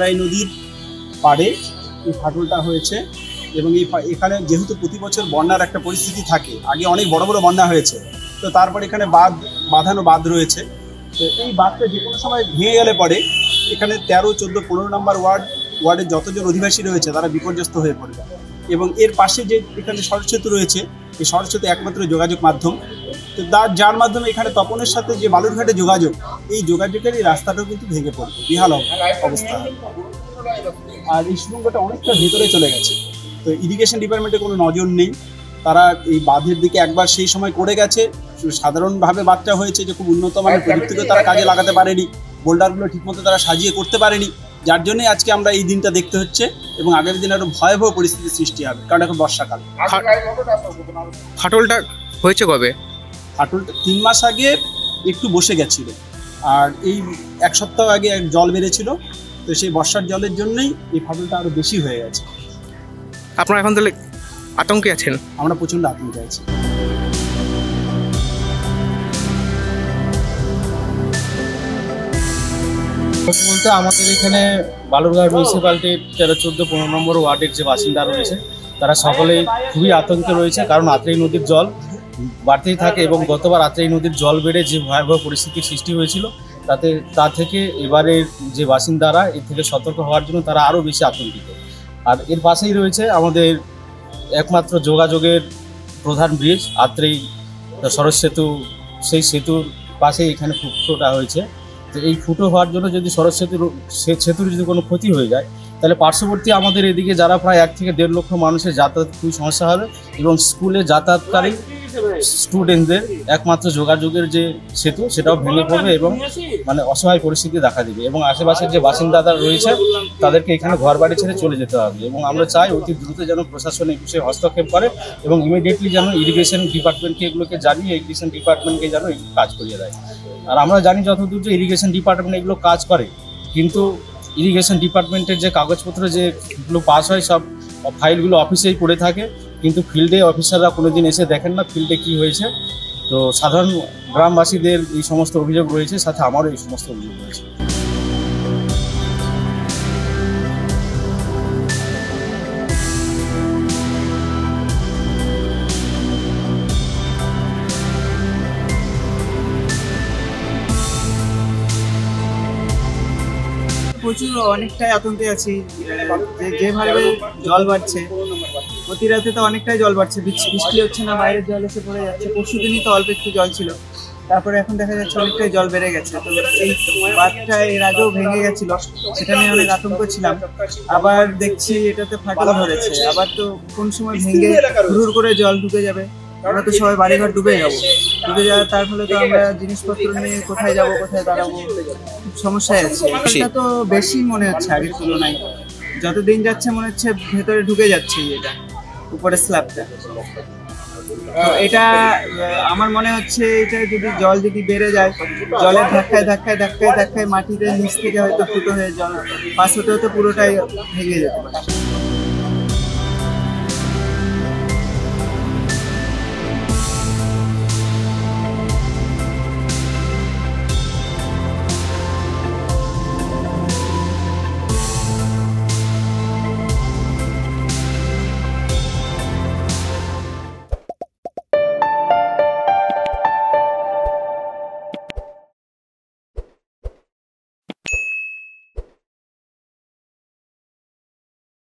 আত্রাই নদীর পাড়ে এই ফাটলটা হয়েছে এবং এখানে যেহেতু প্রতি বছর বন্যার একটা পরিস্থিতি থাকে, আগে অনেক বড় বড় বন্যা হয়েছে, তো তারপর এখানে বাঁধানো বাঁধ রয়েছে। তো এই বাঁধটা যে কোনো সময় ভেঙে গেলে পরে এখানে 13, 14, 15 নম্বর ওয়ার্ডের যতজন অধিবাসী রয়েছে তারা বিপর্যস্ত হয়ে পড়বে। এবং এর পাশে যে এখানে সড়ক সেতু রয়েছে, এই সড়ক সেতু একমাত্র যোগাযোগ মাধ্যম, তো যার মাধ্যমে এখানে তপনের সাথে যে বালুরঘাটে যোগাযোগ, এই যোগাযোগের এই রাস্তাটাও কিন্তু ভেঙে পড়বে, বিহাল অবস্থা। আর এই সুড়ঙ্গটা অনেকটা ভেতরে চলে গেছে, তো ইরিগেশন ডিপার্টমেন্টে কোনো নজর নেই। তারা এই বাঁধের দিকে একবার সেই সময় করে গেছে, সাধারণভাবে বাঁধটা হয়েছে যে খুব উন্নত মানের প্রযুক্তিকে তারা কাজে লাগাতে পারেনি, বোল্ডারগুলো ঠিকমতো তারা সাজিয়ে করতে পারেনি, যার জন্যই আজকে আমরা এই দিনটা দেখতে হচ্ছে এবং আগামী দিনে আরো ভয়াবহ পরিস্থিতির সৃষ্টি হবে, কারণ এখন বর্ষাকাল। ফাটলটা হয়েছে কবে? ফাটলটা 3 মাস আগে একটু বসে গেছিল, আর এই 1 সপ্তাহ আগে জল বেড়েছিল, তো সেই বর্ষার জলের জন্যই এই ফাটলটা আরো বেশি হয়ে গেছে। আপনারা এখন তাহলে আতঙ্কে আছেন? আমরা প্রচণ্ড আতঙ্কে আছি। বলতে আমাদের এখানে বালুরঘাট মিউনিসিপ্যালিটির 13, 14, 15 নম্বর ওয়ার্ডের যে বাসিন্দা রয়েছে তারা সকলেই খুবই আতঙ্কে রয়েছে, কারণ আত্রাই নদীর জল বাড়তেই থাকে এবং গতবার আত্রাই নদীর জল বেড়ে যে ভয়াবহ পরিস্থিতির সৃষ্টি হয়েছিল তা থেকে এবারের যে বাসিন্দারা এর থেকে সতর্ক হওয়ার জন্য তারা আরও বেশি আতঙ্কিত। আর এর পাশেই রয়েছে আমাদের একমাত্র যোগাযোগের প্রধান ব্রিজ আত্রাই সড়ক সেতু, সেই সেতুর পাশেই এখানে ফুটোটা হয়েছে। তো এই ফুটো হওয়ার জন্য যদি সড়ক সেতুর যদি কোনো ক্ষতি হয়ে যায়, তাহলে পার্শ্ববর্তী আমাদের এদিকে যারা প্রায় 1 থেকে 1.5 লক্ষ মানুষের যাতায়াত খুবই সমস্যা হবে এবং স্কুলে যাতায়াতকারী স্টুডেন্টদের একমাত্র যোগাযোগের যে সেতু সেটাও ভেঙে পড়বে এবং মানে অসহায় পরিস্থিতি দেখা দেবে এবং আশেপাশের যে বাসিন্দারা রয়েছে তাদেরকে এখানে ঘর বাড়ি ছেড়ে চলে যেতে হবে। এবং আমরা চাই অতি দ্রুত যেন প্রশাসন এই বিষয়ে হস্তক্ষেপ করে এবং ইমিডিয়েটলি যেন ইরিগেশন ডিপার্টমেন্টকে এগুলোকে জানিয়ে ইরিগেশন ডিপার্টমেন্টকে যেন এই কাজ করিয়ে দেয়। আর আমরা জানি যতদূর যে ইরিগেশন ডিপার্টমেন্ট এগুলো কাজ করে, কিন্তু ইরিগেশন ডিপার্টমেন্টের যে কাগজপত্র যেগুলো পাস হয় সব ফাইলগুলো অফিসেই পড়ে থাকে, কিন্তু ফিল্ডে অফিসাররা কোনোদিন এসে দেখেন না ফিল্ডে কী হয়েছে। তো সাধারণ গ্রামবাসীদের এই সমস্ত অভিযোগ রয়েছে, সাথে আমারও এই সমস্ত অভিযোগ রয়েছে। প্রচুর অনেকটাই আতঙ্কে আছি, যেভাবে জল বাড়ছে প্রতি রাতে তো অনেকটাই জল বাড়ছে, বৃষ্টি হচ্ছে না, বাইরের জল এসে পড়ে যাচ্ছে। পরশু দিনই তো অল্প একটু জল ছিল, তারপরে এখন দেখা যাচ্ছে অনেকটাই জল বেড়ে গেছে। তো এই বাঁধটা এর আগেও ভেঙে গেছিল, সেটা নিয়ে অনেক আতঙ্ক ছিলাম। আবার দেখছি এটাতে ফাটল ধরেছে, আবার তো কোন সময় ভেঙে হুড় করে জল ঢুকে যাবে, আমরা তো সবাই বাড়িঘর ডুবে যাবো। ডুবে যাওয়ার তার ফলে তো আমরা জিনিসপত্র নিয়ে কোথায় যাব, কোথায় দাঁড়াবো, খুব সমস্যায় আছে। এটা তো বেশি মনে হচ্ছে আগের তুলনায়, যত দিন যাচ্ছে মনে হচ্ছে ভেতরে ঢুকে যাচ্ছে এটা উপরে স্ল্যাবটা। তো এটা আমার মনে হচ্ছে এটা যদি বেড়ে যায়, জলের ধাক্কায় ধাক্কায় ধাক্কায় ধাক্কায় মাটিতে নিচ থেকে হয়তো ফুটো হয়ে জল পাস হতে হতে পুরোটাই ভেঙে যেতে পারে।